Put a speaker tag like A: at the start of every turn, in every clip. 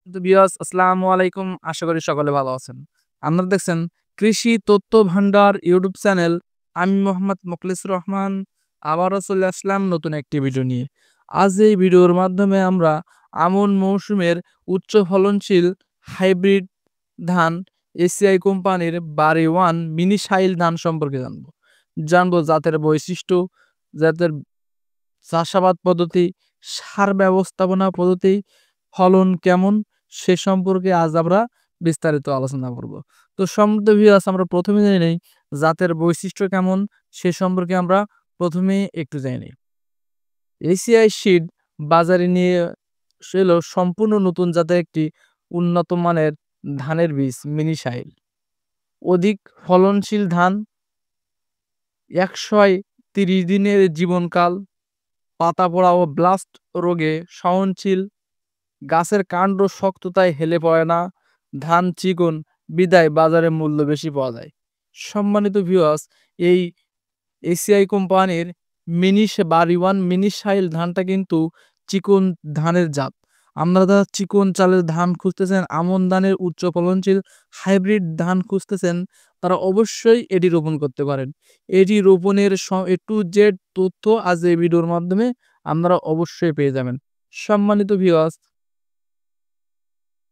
A: তো ভিউয়ার্স আসসালামু আলাইকুম। আশা করি সকলে ভালো আছেন। আপনারা দেখছেন কৃষি তথ্য ভান্ডার ইউটিউব চ্যানেল। আমি মোহাম্মদ মোখলেসুর রহমান আবারও চলে আসলাম নতুন একটি ভিডিও নিয়ে। আজ এই ভিডিওর মাধ্যমে আমরা আমন মৌসুমের উচ্চ ফলনশীল হাইব্রিড ধান এসিআই কোম্পানির বাড়ি ওয়ান মিনি শাইল ধান সম্পর্কে জানবো জাতের বৈশিষ্ট্য, জাতের চাষাবাদ পদ্ধতি, সার ব্যবস্থাপনা পদ্ধতি, ফলন কেমন সে সম্পর্কে আজ আমরা বিস্তারিত আলোচনা করব। তো সম্মানিত ভিউয়ার্স, আমরা প্রথমে জেনে নেই জাতের বৈশিষ্ট্য কেমন সে সম্পর্কে আমরা প্রথমেই একটু জেনে নেই। এসিআই সিড বাজারে নিয়ে এলো সম্পূর্ণ নতুন জাতের একটি উন্নত মানের ধানের বীজ মিনি শাইল। অধিক ফলনশীল ধান, ১৩০ দিনের জীবনকাল, পাতা পড়া ও ব্লাস্ট রোগে সহনশীল, গাছের কাণ্ড শক্ততায় হেলে পড়ে না, ধান চিকন বিদায় বাজারে মূল্য বেশি পাওয়া যায়। সম্মানিত ভিউয়ার্স, এই এসিআই কোম্পানির বাড়ি ওয়ান মিনি শাইল ধানটা কিন্তু চিকন ধানের জাত। আপনারা যারা চিকন চালের ধান খুঁজতেছেন, আমন ধানের উচ্চ ফলনশীল হাইব্রিড ধান খুঁজতেছেন, তারা অবশ্যই এটি রোপণ করতে পারেন। এটি রোপণের এ টু জেড তথ্য আজ এই ভিডিওর মাধ্যমে আপনারা অবশ্যই পেয়ে যাবেন। সম্মানিত ভিউয়ার্স,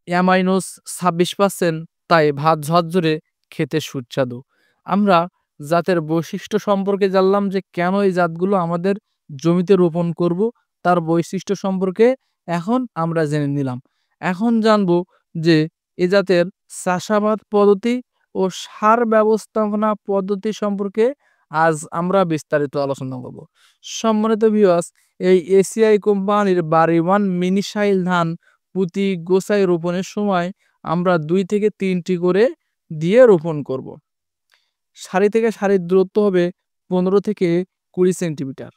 A: অ্যামাইনোস ২৬%, তাই ভাত ঝরঝরে, খেতে সুস্বাদু। আমরা জাতের বৈশিষ্ট্য সম্পর্কে জানলাম যে কেন এই জাতগুলো আমাদের জমিতে রোপণ করব, তার বৈশিষ্ট্য সম্পর্কে এখন আমরা জেনে নিলাম। এখন জানবো যে এ জাতের চাষাবাদ পদ্ধতি ও সার ব্যবস্থাপনা পদ্ধতি সম্পর্কে আজ আমরা বিস্তারিত আলোচনা করব। সম্মানিত ভিউয়ার্স, এই এসিআই কোম্পানির বাড়ি ওয়ান মিনি শাইল ধান প্রতি গোছায় রোপণের সময় আমরা ২ থেকে ৩টি করে দিয়ে রোপণ করব। সারি থেকে সারির দূরত্ব হবে ১৫ থেকে ২০ সেন্টিমিটার।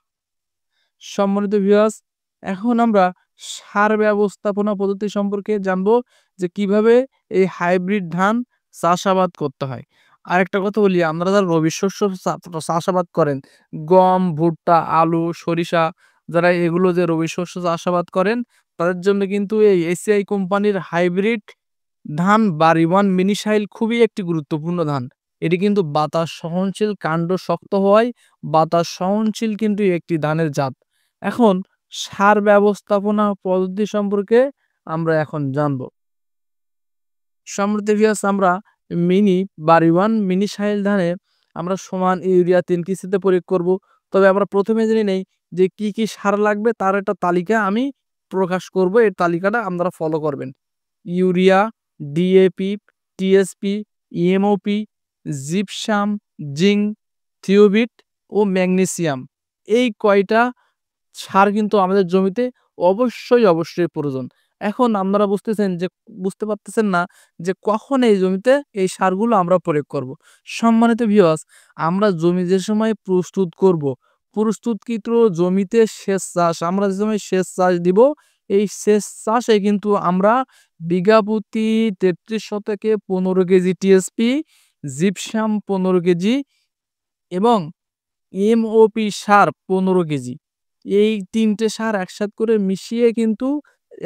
A: সম্মানিত ভিউয়ার্স, এখন আমরা সার ব্যবস্থাপনা পদ্ধতি সম্পর্কে জানবো যে কিভাবে এই হাইব্রিড ধান চাষাবাদ করতে হয়। আরেকটা কথা বলি, আপনারা যারা রবি শস্য চাষাবাদ করেন, গম, ভুট্টা, আলু, সরিষা, যারা এগুলো যে রবি শস্য চাষাবাদ করেন, তাদের জন্য কিন্তু এই এসিআই কোম্পানির হাইব্রিড ধান বাড়ি ওয়ান মিনি শাইল খুবই একটি গুরুত্বপূর্ণ ধান। এটি কিন্তু বাতাস সহনশীল, কাণ্ড শক্ত হওয়ায় বাতাস সহনশীল কিন্তু একটি ধানের জাত। এখন সার ব্যবস্থাপনা পদ্ধতি সম্পর্কে আমরা এখন জানব। সম্মানিত ভিউয়ার্স, আমরা বাড়ি ওয়ান মিনি শাইল ধানে আমরা সমান ইউরিয়া ৩ কিস্তিতে প্রয়োগ করব। তবে আমরা প্রথমে জেনে নেই যে কি কি সার লাগবে, তার একটা তালিকা আমি প্রকাশ করব। এই তালিকাটা আপনারা ফলো করবেন। Urea, DAP, TSP, MOP, gypsum, zinc, থিওবিট ও ম্যাগনেসিয়াম, এই কয়টা সার কিন্তু আমাদের জমিতে অবশ্যই প্রয়োজন। এখন আপনারা বুঝতে পারতেছেন না যে কখন এই জমিতে এই সারগুলো আমরা প্রয়োগ করব। সম্মানিত ভিউয়ার্স, আমরা জমি যে সময় প্রস্তুতকৃত জমিতে সেচ চাষ, আমরা যে সময় সেচ চাষ দিব, এই সেচ চাষে কিন্তু আমরা বিঘা প্রতি ৩৩ শতকে ১৫ কেজি টিএসপি, জিপসাম ১৫ কেজি এবং এমওপি সার ১৫ কেজি, এই ৩টে সার একসাথে করে মিশিয়ে কিন্তু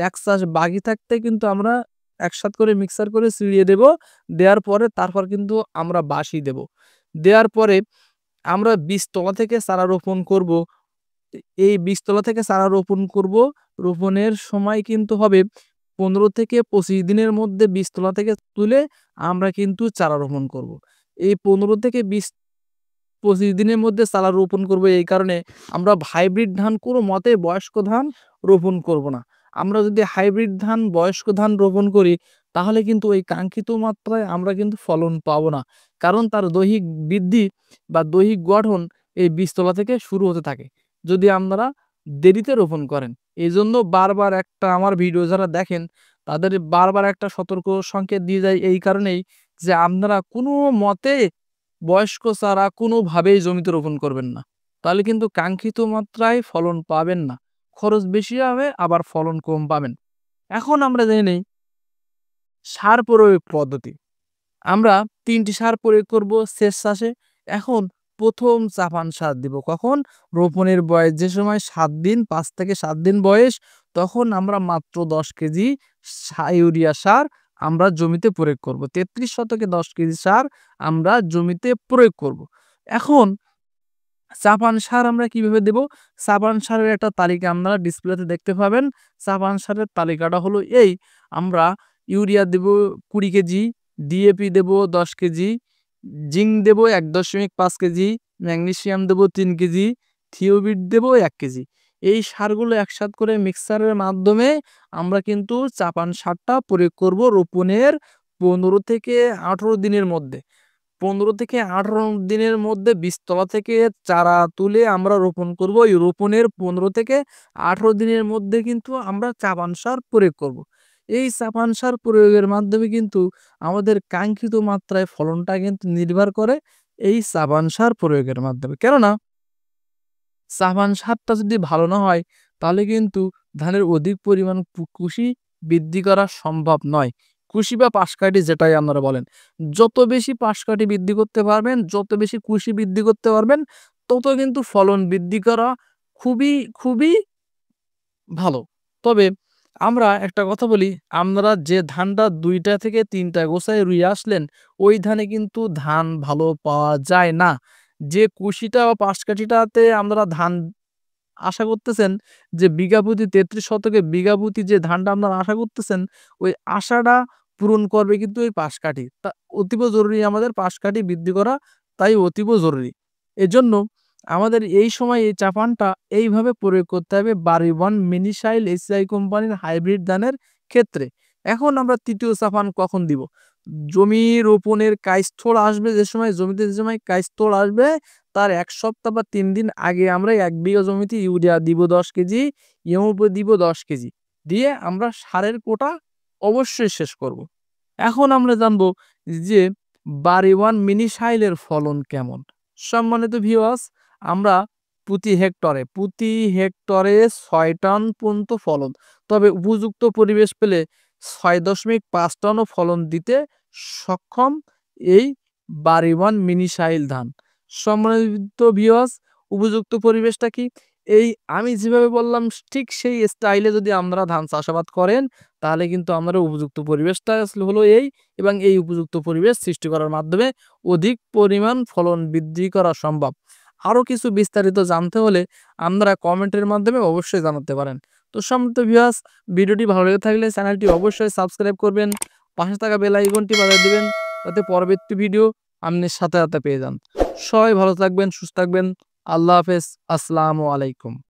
A: এক চাষ বাকি থাকতে কিন্তু আমরা একসাথে করে মিক্সার করে ছিটিয়ে দেব। দেওয়ার পরে তারপর কিন্তু আমরা বাসি দেব। দেওয়ার পরে আমরা বীজতলা থেকে চারা রোপণ করব। এই বীজতলা থেকে চারা রোপণ করব। রোপণের সময় কিন্তু হবে ১৫ থেকে ২৫ দিনের মধ্যে বীজতলা থেকে তুলে আমরা কিন্তু চারা রোপণ করব। এই ১৫ থেকে ২৫ দিনের মধ্যে চারা রোপণ করব। এই কারণে আমরা হাইব্রিড ধান কোনো মতে বয়স্ক ধান রোপণ করব না। আমরা যদি হাইব্রিড ধান বয়স্ক ধান রোপণ করি, তাহলে কিন্তু ওই কাঙ্ক্ষিত মাত্রায় আমরা কিন্তু ফলন পাবো না। কারণ তার দৈহিক বৃদ্ধি বা দৈহিক গঠন এই বীজতলা থেকে শুরু হতে থাকে যদি আপনারা দেরিতে রোপণ করেন। এজন্য বারবার একটা আমার ভিডিও যারা দেখেন, তাদের বারবার একটা সতর্ক সংকেত দিয়ে যায় এই কারণেই যে আপনারা কোনো মতে বয়স্ক চারা কোনোভাবেই জমিতে রোপণ করবেন না। তাহলে কিন্তু কাঙ্ক্ষিত মাত্রায় ফলন পাবেন না। খরচ বেশি হবে, আবার ফলন কম পাবেন। এখন আমরা জেনে নেই সার প্রয়োগ পদ্ধতি। আমরা ৩টি সার প্রয়োগ করব সেচ চাষে। এখন প্রথম চাপান সার দিব কখন? রোপণের বয়স যে সময় 7 দিন, 5 থেকে 7 দিন বয়স, তখন আমরা মাত্র 10 কেজি ইউরিয়া সার আমরা জমিতে প্রয়োগ করব। 33 শতকে 10 কেজি সার আমরা জমিতে প্রয়োগ করব। এখন চাপান সার আমরা কিভাবে দেব? চাপান সারের একটা তালিকা আপনারা ডিসপ্লেতে দেখতে পাবেন। চাপান সারের তালিকাটা হলো এই, আমরা ইউরিয়া দেব 20 কেজি, ডিএপি দেব 10 কেজি, জিংক দেব 1.5 কেজি, ম্যাগনেসিয়াম দেব 3 কেজি, থিওবিট দেব 1 কেজি। এই সারগুলো একসাথ করে মিক্সারের মাধ্যমে আমরা কিন্তু চাপান সারটা প্রয়োগ করব রোপণের 15 থেকে 18 দিনের মধ্যে। 15 থেকে 18 দিনের মধ্যে বীজতলা থেকে চারা তুলে আমরা রোপণ করব। এই রোপণের 15 থেকে 18 দিনের মধ্যে কিন্তু আমরা চাপান সার প্রয়োগ করব। এই চাপান সার প্রয়োগের মাধ্যমে কিন্তু আমাদের কাঙ্ক্ষিত মাত্রায় ফলনটা কিন্তু নির্ভর করে এই চাপান সার প্রয়োগের মাধ্যমে। কেননা চাপান সারটা যদি ভালো না হয় তাহলে কিন্তু ধানের অধিক পরিমাণ কুশি বৃদ্ধি করা সম্ভব নয়। কুশি বা পাশকাঠি যেটাই আপনারা বলেন। যত বেশি পাশকাঠি বৃদ্ধি করতে পারবেন, যত বেশি কুশি বৃদ্ধি করতে পারবেন, তত কিন্তু ফলন বৃদ্ধি করা খুবই ভালো। তবে আমরা একটা কথা বলি, আমরা যে ধানটা ২ টা থেকে ৩ টা গোছায় রুইয়ে আসলেন, ওই ধানে কিন্তু ধান ভালো পাওয়া যায় না। যে কুশিটা বা পাশকাঠিটাতে আমরা ধান আশা করতেছেন যে বিঘা প্রতি ৩৩ শতকে বিঘা প্রতি যে ধানটা আপনারা আশা করতেছেন, ওই আশাটা পূরণ করবে কিন্তু ওই পাশকাঠি। অতীব জরুরি আমাদের পাশকাঠি বৃদ্ধি করা, তাই অতীব জরুরি। এজন্য আমাদের এই সময় এই চাপানটা এইভাবে প্রয়োগ করতে হবে বাড়িওয়ান মিনিশাইল এসিআই কোম্পানির হাইব্রিড ধানের ক্ষেত্রে। এখন আমরা ৩য় চাপান কখন দিব? জমি রোপণের কাইস্থল আসবে যে সময়, জমিতে যে সময় কাইস্থল আসবে তার ১ সপ্তাহ বা ৩ দিন আগে আমরা ১ বিঘা জমিতে ইউরিয়া দিব ১০ কেজি, এমওপি দিব ১০ কেজি। দিয়ে আমরা সারের কোটা অবশ্যই শেষ করব। এখন আমরা জানবো যে বাড়িওয়ান মিনি সাইলের ফলন কেমন? সম্মানিত ভিউয়ার্স, আমরা প্রতি হেক্টরে ৬ টন পর্যন্ত ফলন। তবে উপযুক্ত পরিবেশ পেলে ৬.৫ টনও ফলন দিতে সক্ষম এই বাড়িওয়ান মিনি সাইল ধান। সম্মানিত ভিউয়ার্স, উপযুক্ত পরিবেশটা কি? এই আমি যেভাবে বললাম ঠিক সেই স্টাইলে যদি আপনারা ধান চাষাবাদ করেন, তাহলে কিন্তু আমরা উপযুক্ত পরিবেশটা আসলে হলো এই, এবং এই উপযুক্ত পরিবেশ সৃষ্টি করার মাধ্যমে অধিক পরিমাণ ফলন বৃদ্ধি করা সম্ভব। আরো কিছু বিস্তারিত জানতে হলে আপনারা কমেন্টের মাধ্যমে অবশ্যই জানাতে পারেন। তো সম্মানিত ভিউয়ার্স, ভিডিওটি ভালো লেগে থাকলে চ্যানেলটি অবশ্যই সাবস্ক্রাইব করবেন, পাশে থাকা বেল আইকনটি বাজিয়ে দিবেন, যাতে পরবর্তী ভিডিও আপনি সাথে পেয়ে যান। সবাই ভালো থাকবেন, সুস্থ থাকবেন। আল্লাহ হাফেজ। আসসালামু আলাইকুম।